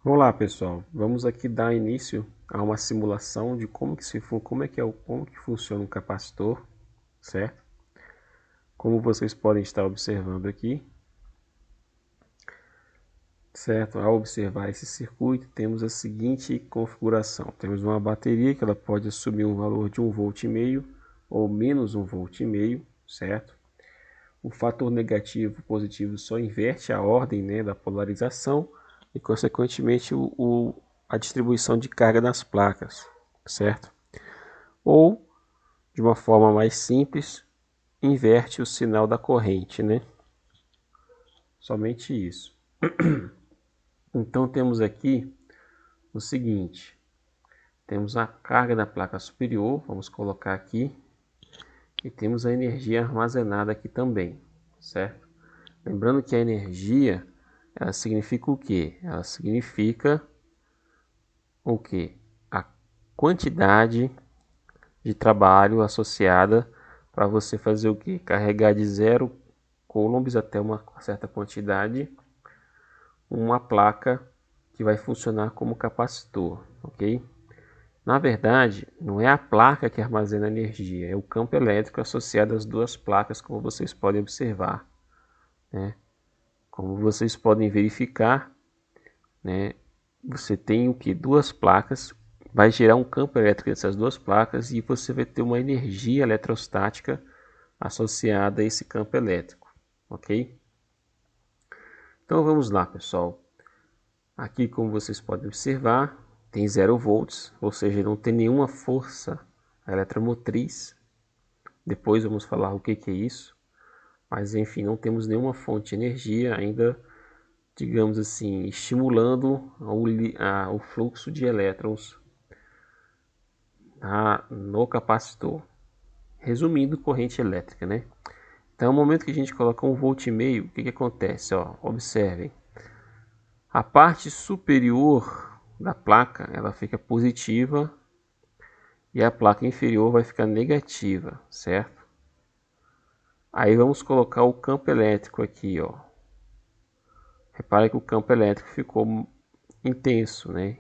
Olá pessoal, vamos aqui dar início a uma simulação de como que funciona um capacitor, certo? Como vocês podem estar observando aqui, certo? Ao observar esse circuito, temos a seguinte configuração: temos uma bateria que ela pode assumir um valor de 1,5 V ou menos 1,5 V, certo? O fator negativo e positivo só inverte a ordem, né, da polarização e, consequentemente, a distribuição de carga nas placas, certo? Ou, de uma forma mais simples, inverte o sinal da corrente, né? Somente isso. Então temos aqui o seguinte: temos a carga da placa superior, vamos colocar aqui, e temos a energia armazenada aqui também, certo? Lembrando que a energia, ela significa o quê? Ela significa o quê? A quantidade de trabalho associada para você fazer o quê? Carregar de 0 coulombs até uma certa quantidade uma placa que vai funcionar como capacitor, ok? Na verdade, não é a placa que armazena energia, é o campo elétrico associado às duas placas, como vocês podem observar, né? Como vocês podem verificar, né? Você tem o que? Duas placas, vai gerar um campo elétrico dessas duas placas e você vai ter uma energia eletrostática associada a esse campo elétrico, ok? Então vamos lá, pessoal. Aqui, como vocês podem observar, tem 0 volts, ou seja, não tem nenhuma força eletromotriz. Depois vamos falar o que é isso. Mas enfim, não temos nenhuma fonte de energia ainda, digamos assim, estimulando o fluxo de elétrons no capacitor. Resumindo, corrente elétrica, né? Então, no momento que a gente coloca 1,5 V, o que acontece? Ó, observem. A parte superior da placa ela fica positiva e a placa inferior vai ficar negativa, certo? Aí vamos colocar o campo elétrico aqui, ó. Repare que o campo elétrico ficou intenso, né?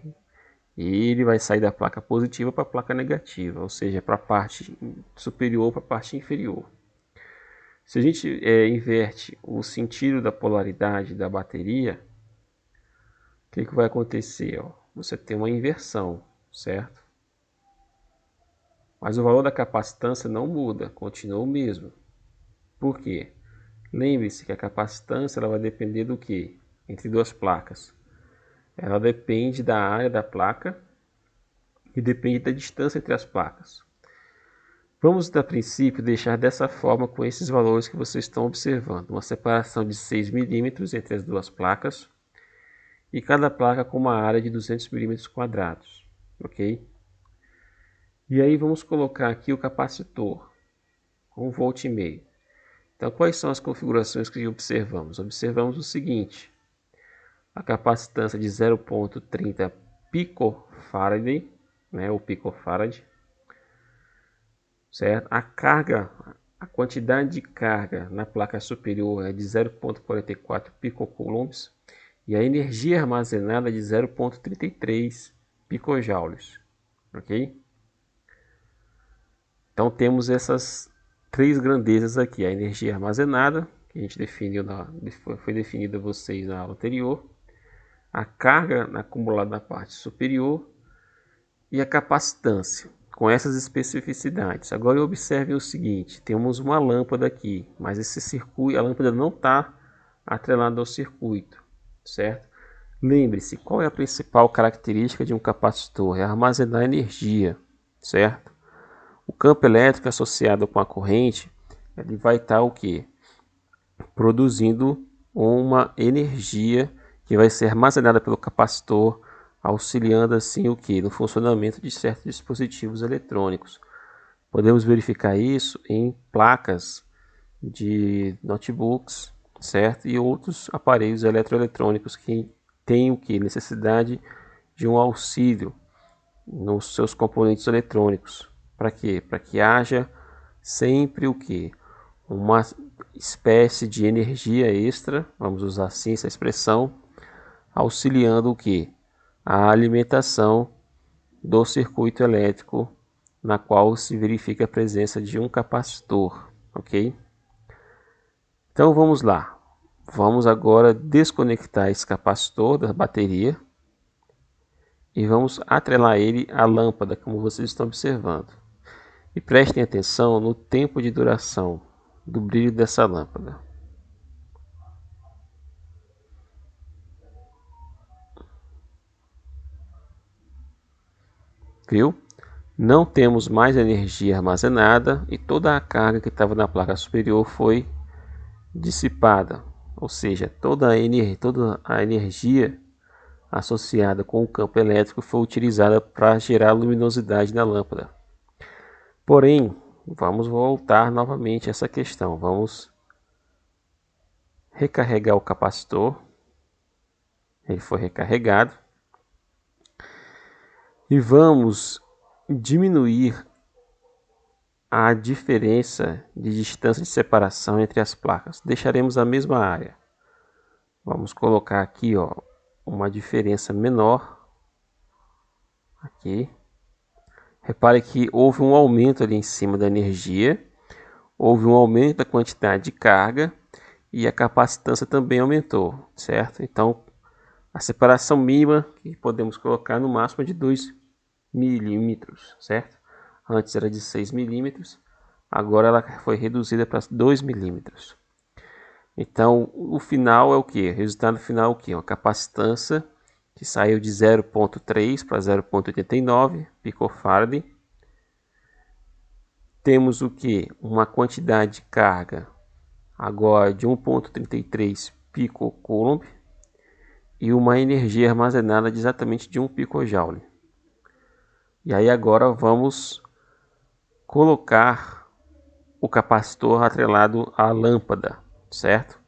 E ele vai sair da placa positiva para a placa negativa, ou seja, para a parte superior para a parte inferior. Se a gente inverte o sentido da polaridade da bateria, o que vai acontecer? Ó? Você tem uma inversão, certo? Mas o valor da capacitância não muda, continua o mesmo. Por quê? Lembre-se que a capacitância ela vai depender do que? Entre duas placas. Ela depende da área da placa e depende da distância entre as placas. Vamos, a princípio, deixar dessa forma com esses valores que vocês estão observando. Uma separação de 6 milímetros entre as duas placas e cada placa com uma área de 200 milímetros quadrados. Ok? E aí vamos colocar aqui o capacitor, 1,5 V. Então, quais são as configurações que observamos? Observamos o seguinte: a capacitância de 0,30 picofarad, né, ou picofarad, certo? A quantidade de carga na placa superior é de 0,44 picocoulombs e a energia armazenada é de 0,33 picojoules, ok? Então temos essas três grandezas aqui: a energia armazenada, que a gente foi definida a vocês na aula anterior, a carga acumulada na parte superior e a capacitância, com essas especificidades. Agora observem o seguinte: temos uma lâmpada aqui, mas esse circuito, a lâmpada não está atrelada ao circuito, certo? Lembre-se, qual é a principal característica de um capacitor? É armazenar energia, certo? O campo elétrico associado com a corrente, ele vai estar o quê? Produzindo uma energia que vai ser armazenada pelo capacitor, auxiliando assim o que? No funcionamento de certos dispositivos eletrônicos. Podemos verificar isso em placas de notebooks, certo? E outros aparelhos eletroeletrônicos que têm o que? Necessidade de um auxílio nos seus componentes eletrônicos. Para quê? Para que haja sempre o que? Uma espécie de energia extra, vamos usar assim essa expressão, auxiliando o que? a alimentação do circuito elétrico, na qual se verifica a presença de um capacitor, ok? Então vamos lá. Vamos agora desconectar esse capacitor da bateria e vamos atrelar ele à lâmpada, como vocês estão observando. E prestem atenção no tempo de duração do brilho dessa lâmpada. Viu? Não temos mais energia armazenada e toda a carga que estava na placa superior foi dissipada. Ou seja, toda a energia associada com o campo elétrico foi utilizada para gerar luminosidade na lâmpada. Porém, vamos voltar novamente a essa questão. Vamos recarregar o capacitor. Ele foi recarregado. E vamos diminuir a diferença de distância de separação entre as placas. Deixaremos a mesma área. Vamos colocar aqui, ó, uma diferença menor. Aqui. Repare que houve um aumento ali em cima da energia. Houve um aumento da quantidade de carga. E a capacitância também aumentou, certo? Então, a separação mínima que podemos colocar no máximo é de 2 milímetros, certo? Antes era de 6 milímetros, agora ela foi reduzida para 2 milímetros. Então, o final é o que? O resultado final é o que? Uma capacitância que saiu de 0,3 para 0,89 picofarad. Temos o que? Uma quantidade de carga agora de 1,33 picocoulomb e uma energia armazenada de exatamente de 1 picojoule. E aí agora vamos colocar o capacitor atrelado à lâmpada, certo?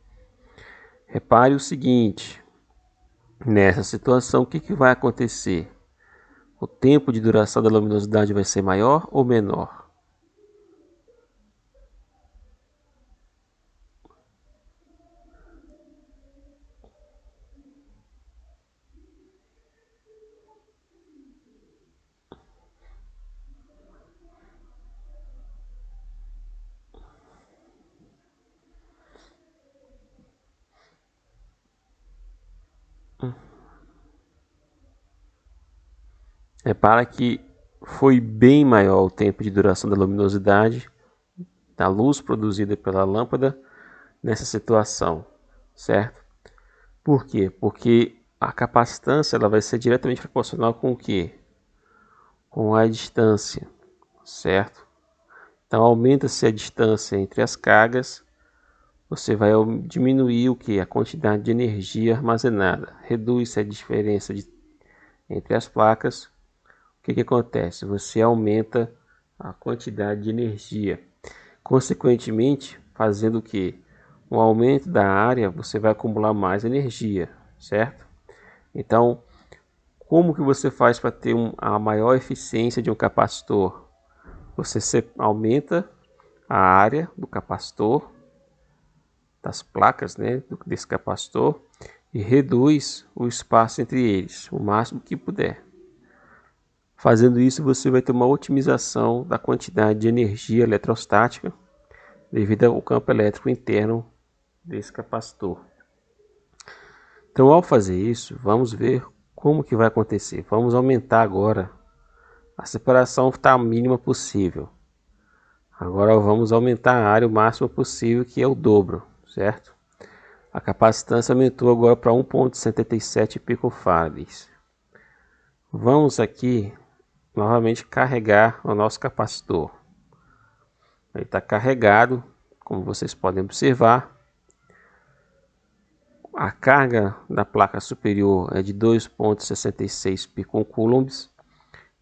Repare o seguinte, nessa situação o que vai acontecer? O tempo de duração da luminosidade vai ser maior ou menor? Repara que foi bem maior o tempo de duração da luminosidade da luz produzida pela lâmpada nessa situação, certo? Por quê? Porque a capacitância ela vai ser diretamente proporcional com o quê? Com a distância, certo? Então aumenta-se a distância entre as cargas, você vai diminuir o que? A quantidade de energia armazenada, reduz-se a diferença entre as placas. O que acontece? Você aumenta a quantidade de energia, consequentemente fazendo o que? Um aumento da área, você vai acumular mais energia, certo? Então, como que você faz para ter a maior eficiência de um capacitor? Você aumenta a área do capacitor, das placas, né, desse capacitor, e reduz o espaço entre eles, o máximo que puder. Fazendo isso, você vai ter uma otimização da quantidade de energia eletrostática devido ao campo elétrico interno desse capacitor. Então, ao fazer isso, vamos ver como que vai acontecer. Vamos aumentar agora. A separação está a mínima possível. Agora vamos aumentar a área o máximo possível, que é o dobro, certo? A capacitância aumentou agora para 1,77 picofarads. Vamos aqui novamente carregar o nosso capacitor. Ele está carregado, como vocês podem observar. A carga da placa superior é de 2,66 picocoulombs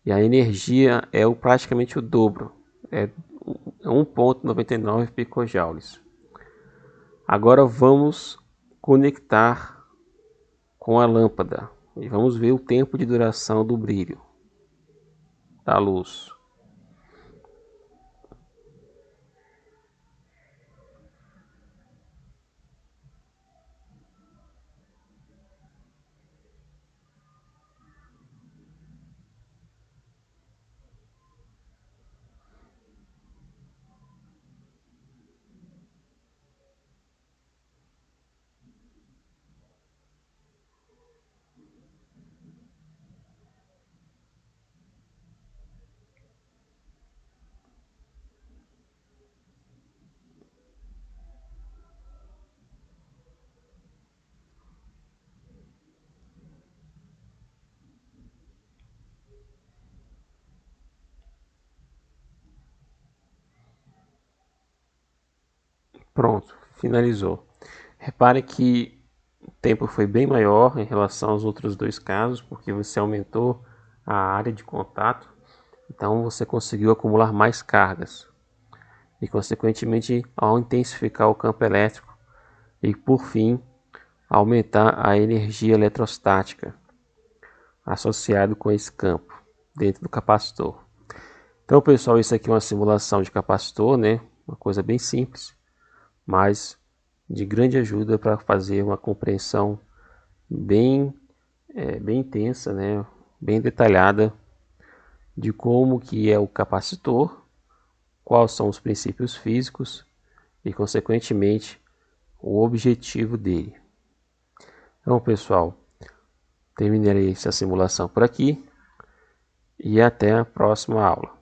e a energia é praticamente o dobro, é 1,99 picojoules. Agora vamos conectar com a lâmpada e vamos ver o tempo de duração do brilho da luz. Pronto, finalizou. Repare que o tempo foi bem maior em relação aos outros dois casos, porque você aumentou a área de contato, então você conseguiu acumular mais cargas e, consequentemente, ao intensificar o campo elétrico e, por fim, aumentar a energia eletrostática associada com esse campo dentro do capacitor. Então, pessoal, isso aqui é uma simulação de capacitor, né? Uma coisa bem simples, mas de grande ajuda para fazer uma compreensão bem, bem intensa, né? Bem detalhada de como que é o capacitor, quais são os princípios físicos e, consequentemente, o objetivo dele. Então, pessoal, terminarei essa simulação por aqui e até a próxima aula.